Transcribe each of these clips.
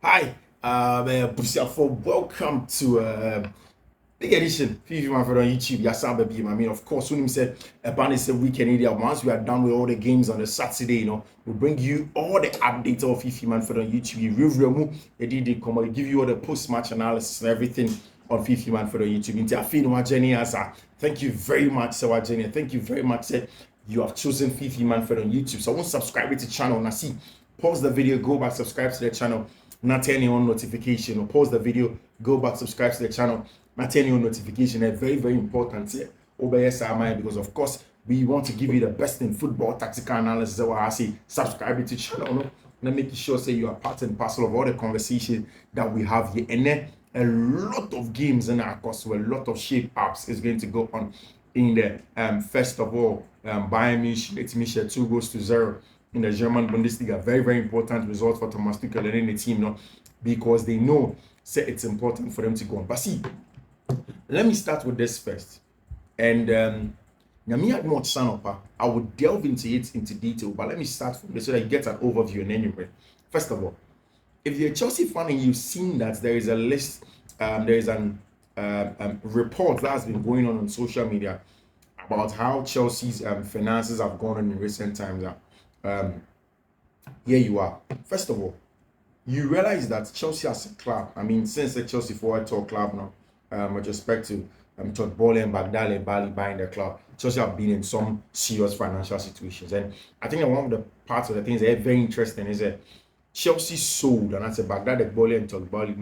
Hi, welcome to big edition Fiifi-Manfred on YouTube. Yasan baby, I mean, of course, when we say a ban is a weekend area, once we are done with all the games on the Saturday, we bring you all the updates of Fiifi-Manfred on YouTube. You review, we give you all the post-match analysis and everything on Fiifi-Manfred on YouTube. Thank you very much, Sir Jenny. Thank you very much, sir. You have chosen Fiifi-Manfred on YouTube. So I want to subscribe to the channel. Now see, pause the video, go back, subscribe to the channel, not turn on notification, or pause the video, go back, subscribe to the channel, not turn on notification. They're very, very important here. Because of course we want to give you the best in football tactical analysis. So I say subscribe to the channel, no? And making sure say you are part and parcel of all the conversation that we have here. And then a lot of games in our course, so a lot of shape ups is going to go on in the first of all, Bayern Munich, let me share 2-0 in the German Bundesliga. Very, very important result for Thomas Tuchel and the team, no? Because they know say it's important for them to go on. But see, let me start with this first. And me had much I would delve into it into detail, but let me start from this so that you get an overview and anyway. First of all, if you're a Chelsea fan and you've seen that there is a list, there is an report that has been going on social media about how Chelsea's finances have gone on in recent times. Here you are. First of all, you realize that Chelsea as a club, I mean, since the Chelsea forward talk club now, with respect to Todd Bowley and Baghdad Bali buying the club, Chelsea have been in some serious financial situations. And I think that one of the parts of the things that are very interesting is that Chelsea sold, and that's a Baghdad Bowley and Todd Bowley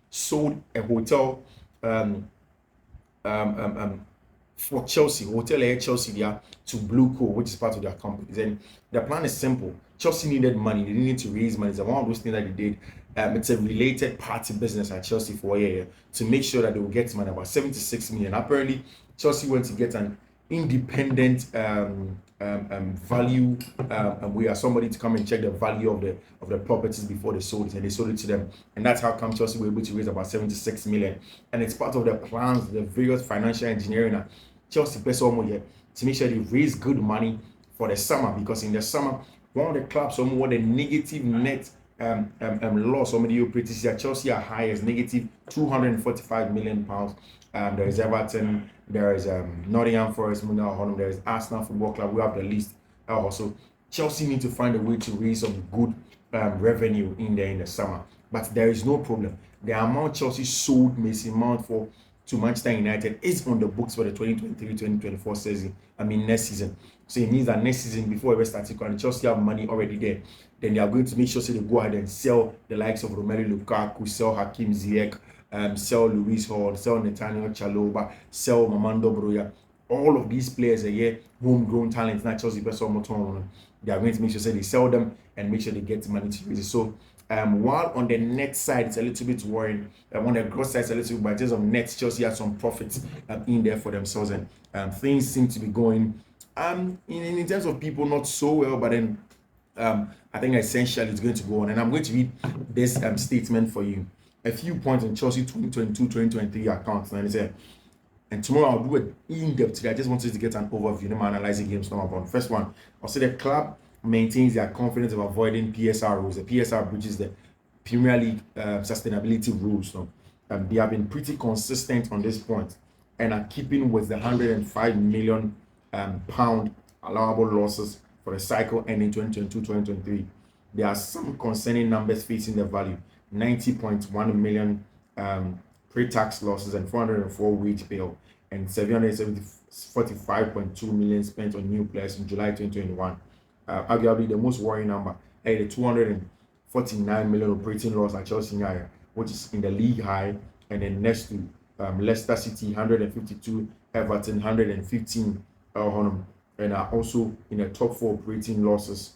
sold a hotel for Chelsea, Hotel Air Chelsea there to Blue Co, which is part of their company. Then the plan is simple. Chelsea needed money. They needed to raise money. It's one of those things that they did. It's a related party business at Chelsea for a year to make sure that they will get money, about 76 million. Apparently, Chelsea went to get an independent value where somebody to come and check the value of the properties before they sold it, and they sold it to them. And that's how come Chelsea were able to raise about 76 million. And it's part of the plans, the various financial engineering Chelsea plays almost here to make sure they raise good money for the summer, because in the summer, one of the clubs what the negative net loss of the operating year, Chelsea are high as negative 245 million pounds. There is Everton, there is Nottingham Forest, there is Arsenal Football Club. We have the list. Also, Chelsea need to find a way to raise some good revenue in there in the summer, but there is no problem. The amount Chelsea sold Mason Mount for to Manchester United is on the books for the 2023-2024 season. I mean next season. So it means that next season, before ever starting, and Chelsea have money already there, then they are going to make sure they go ahead and sell the likes of Romelu Lukaku, sell Hakim Ziyech, sell Luis Hall, sell Nathaniel Chaloba, sell Mamando Broya. All of these players are here, homegrown talents, not Chelsea, but they are going to make sure they sell them and make sure they get money to use it. So while on the net side it's a little bit worrying, on the gross side it's a little bit, but in terms of net, Chelsea has some profits in there for themselves, and things seem to be going in terms of people not so well, but then I think essentially it's going to go on. And I'm going to read this statement for you. A few points in Chelsea 2022-2023 accounts, and it's and tomorrow I'll do it in depth today. I just wanted to get an overview. I'm analyzing games number one. First one, I'll say the club maintains their confidence of avoiding PSR rules. The PSR breaches the Premier League sustainability rules. So, they have been pretty consistent on this point and are keeping with the 105 million pound allowable losses for the cycle ending 2022-2023. There are some concerning numbers facing the value: 90.1 million pre-tax losses and 404 wage bill, and 745.2 million spent on new players in July 2021. Arguably the most worrying number, the 249 million operating loss at Chelsea, which is in the league high, and then next to Leicester City 152, Everton 115, and are also in the top 4 operating losses.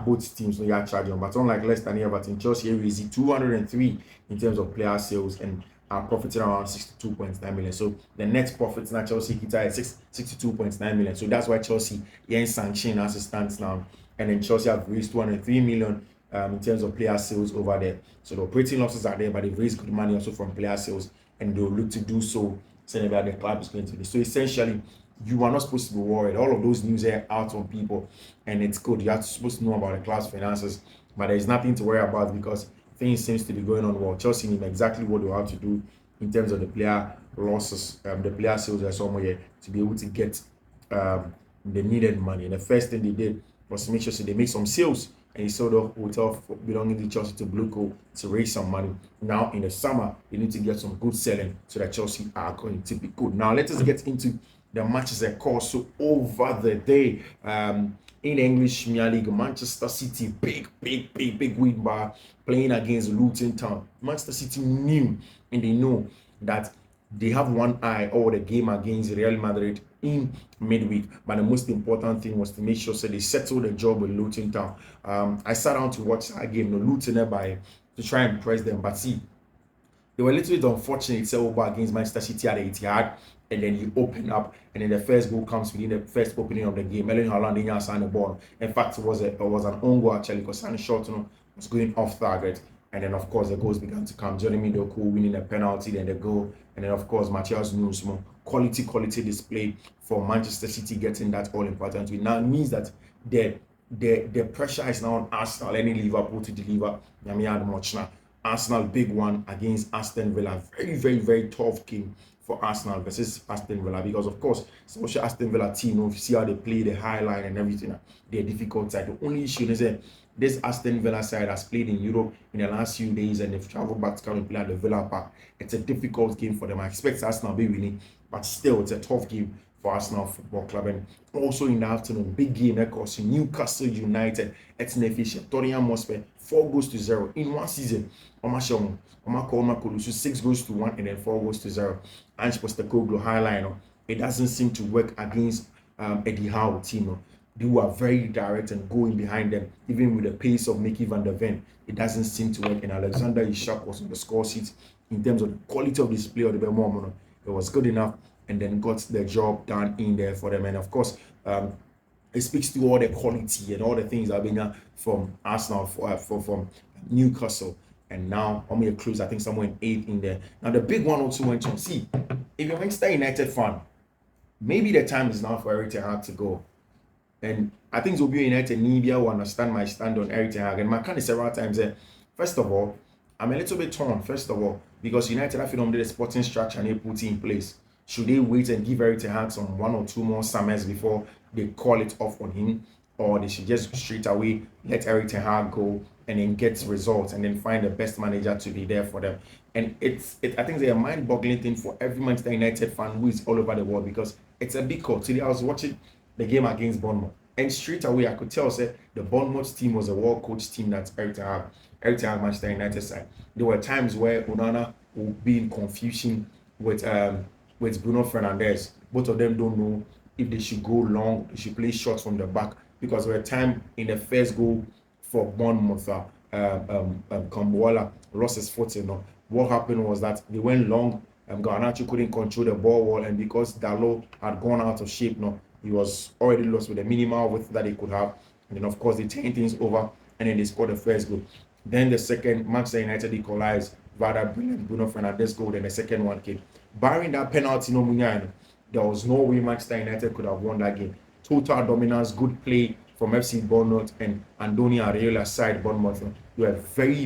Both teams no are charging, but unlike Leicester and Everton, Chelsea is 203 in terms of player sales and are profiting around 62.9 million. So the net profits now Chelsea hit at 62.9 million. So that's why Chelsea in sanction as it stands now. And then Chelsea have raised 203 million in terms of player sales over there. So the operating losses are there, but they've raised good money also from player sales, and they'll look to do so saying that the club is going to be. So essentially, you are not supposed to be worried. All of those news are out on people, and it's good. You are supposed to know about the club's finances But there's nothing to worry about because things seems to be going on well. Chelsea knew exactly what they have to do in terms of the player losses, the player sales are somewhere to be able to get the needed money. And the first thing they did was to make sure so they make some sales and he sold a hotel belonging to Chelsea to Blueco to raise some money. Now in the summer, they need to get some good selling so that Chelsea are going to be good. Now let us get into the matches that course. So over the day, in the English Premier League, Manchester City, big win by playing against Luton Town. Manchester City knew and they know that they have one eye over the game against Real Madrid in midweek. But the most important thing was to make sure so they settle the job with Luton Town. I sat down to watch that game, no Luton by to try and press them, but see, they were a little bit unfortunate over against Manchester City at the Etihad, and then you open up, and then the first goal comes within the first opening of the game. Erling Haaland didn't sign the ball. In fact, it was an own goal actually because Sandy shot was going off target, and then of course the goals began to come. Jeremy Doku winning a penalty, then the goal, and then of course Matthias Nunes quality display for Manchester City getting that all important win. Now it means that the pressure is now on Arsenal, any Liverpool to deliver. Yami had much now. Arsenal big one against Aston Villa. Very tough game for Arsenal versus Aston Villa because of course, especially Aston Villa team, if you see how they play the high line and everything, they're difficult side. The only issue is that this Aston Villa side has played in Europe in the last few days and they've traveled back to come and play at the Villa Park. It's a difficult game for them. I expect Arsenal to be winning, but still it's a tough game for Arsenal Football Club. And also in the afternoon, big game, of course, Newcastle United. It's an efficient Tottenham Hotspur 4-0 in one season. Omashon, Omakolu, 6-1 and then 4-0. Ange Postecoglou highline. It doesn't seem to work against Eddie Howe team. They were very direct and going behind them, even with the pace of Mickey van der Ven. It doesn't seem to work. And Alexander Isak was on the score sheet in terms of the quality of display of the Belmont. It was good enough and then got the job done in there for them. And of course, it speaks to all the quality and all the things that have been done from Arsenal, from Newcastle. And now, I'm going to close, I think, somewhere in 8 in there. Now, the big one also went on. See, if you're a Manchester United fan, maybe the time is now for Eric Ten Hag to go. And I think Zobio United Nibia will understand my stand on Eric Ten Hag. And my kind of several times there. First of all, I'm a little bit torn, first of all, because United have filmed the sporting structure and they put it in place. Should they wait and give Eric Ten Hag some 1 or 2 more summers before they call it off on him? Or they should just straight away let Eric Ten Hag go and then get results and then find the best manager to be there for them. And I think it's a mind-boggling thing for every Manchester United fan who is all over the world because it's a big call. Today I was watching the game against Bournemouth and straight away I could tell that the Bournemouth team was a well-coached team. That's Eric Ten Hag Manchester United side. There were times where Onana would be in confusion with Bruno Fernandes. Both of them don't know if they should go long, they should play shots from the back because there were time in the first goal for Bournemouth, Kambuala lost his foot. What happened was that they went long. Garnacho couldn't control the ball well, and because Dalot had gone out of shape, he was already lost with the minimal width that he could have. And then, of course, they turned things over, and then they scored the first goal. Then the second, Manchester United equalized via that brilliant Bruno Fernandes goal. Then the second one came. Barring that penalty, there was no way Manchester United could have won that game. Total dominance, good play from FC Bournemouth and Andoni Areola side Bournemouth. They were very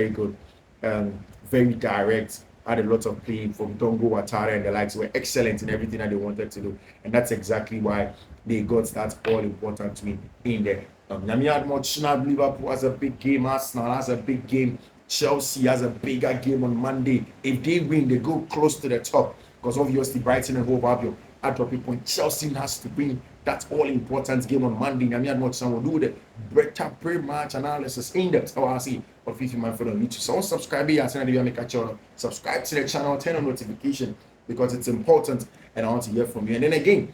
good, very direct. Had a lot of play from Dongo Ouattara and the likes. Were excellent in everything that they wanted to do, and that's exactly why they got that all important win in there. Liverpool has a big game. Arsenal has a big game. Chelsea has a bigger game on Monday. If they win, they go close to the top because obviously Brighton and Hove Albion at dropping point. Chelsea has to win that all-important game on Monday. We'll do the better pre-match analysis in depth. How I see on Fiifi-Manfred on YouTube. So subscribe here. Subscribe to the channel, turn on notification because it's important and I want to hear from you. And then again,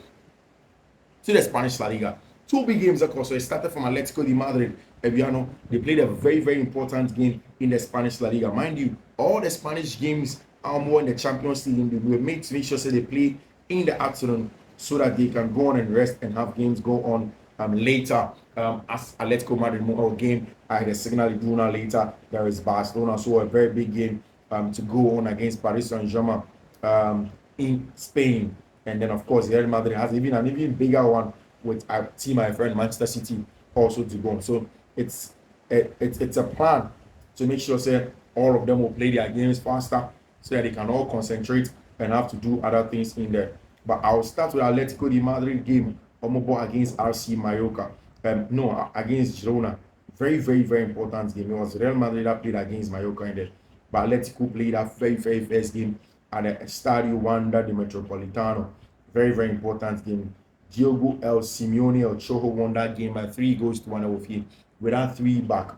to the Spanish La Liga. 2 big games, of course. So it started from Atletico de Madrid. They played a very important game in the Spanish La Liga. Mind you, all the Spanish games are more in the Champions League. They were made to make sure that they play in the afternoon so that they can go on and rest and have games go on later. As Atletico Madrid more game, I had a signal Iduna later. There is Barcelona, so a very big game to go on against Paris Saint-Germain in Spain. And then, of course, Real Madrid has an even bigger one with our team, my friend Manchester City, also to go on. So it's it's a plan to make sure say all of them will play their games faster so that they can all concentrate and have to do other things in there. But I'll start with Atletico de Madrid game against RC Mallorca. No, against Girona. Very, very, very important game. It was Real Madrid that played against Mallorca in there. But Atletico played that very, very first game at the Estadio Wanda de Metropolitano. Very, very important game. Diogo El Simeone El Chojo won that game by 3-1 over with that three back.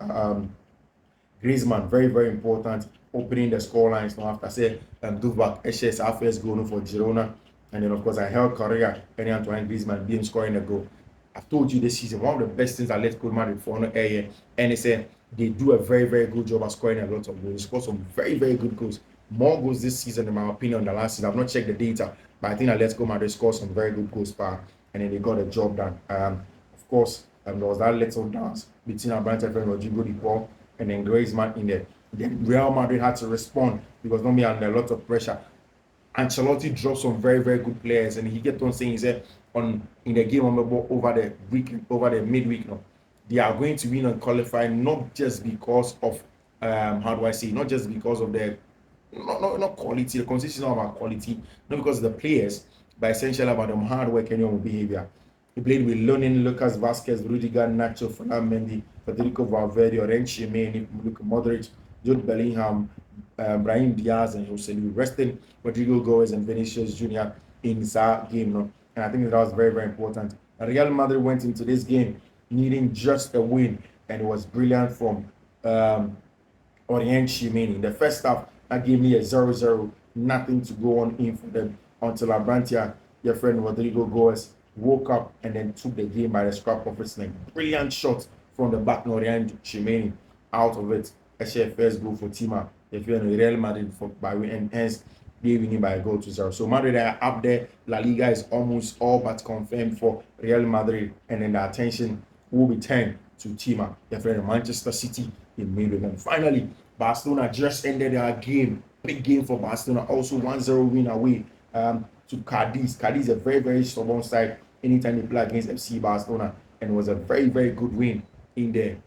Griezmann, very, very important, opening the score lines now after say Duvak Eshes our first goal for Girona. And then of course I held Correa and Antoine Griezmann being scoring a goal. I've told you this season, one of the best things that Atletico Madrid for no area, and it's they do a very, very good job at scoring a lot of goals. They score some very, very good goals. More goals this season, in my opinion, than last season. I've not checked the data, but I think Atletico Madrid scored some very good goals, and then they got the job done. Of course, there was that little dance between Abrante and Rodrigo de Paul and then Griezmann in there. Then Real Madrid had to respond because normally under a lot of pressure. Ancelotti dropped some very, very good players, and he kept on saying, he said, in the game over the week, over the midweek, they are going to win and qualify not just because of how do I say, not just because of the not quality, the consistency of our quality, not because of the players, but essentially about them hard work and your behavior. He played with Lonin, Lucas Vasquez, Rudiger, Nacho, Ferland Mendy, Federico Valverde, Orenche, Mane, Luka Modric, Jude Bellingham, Brahim Diaz, and Joselu, resting Rodrigo Goes and Vinicius Jr. in that game. And I think that was very, very important. Real Madrid went into this game needing just a win, and it was brilliant from Orenche, Mane. In the first half, that gave me a 0-0, nothing to go on in for them until Abrantia, your friend Rodrigo Goes, woke up and then took the game by the scrap of his neck. Brilliant shot from the back, Orenche, Mane, out of it. Actually, first goal for Tima, if you're in Real Madrid by win, and hence they winning by a goal to 0. So Madrid are up there. La Liga is almost all but confirmed for Real Madrid, and then the attention will be turned to Tima, their friend Manchester City in Madrid. And finally, Barcelona just ended their game. Big game for Barcelona. Also 1-0 win away to Cadiz. Cadiz is a very, very stubborn side anytime they play against FC Barcelona, and it was a very, very good win in there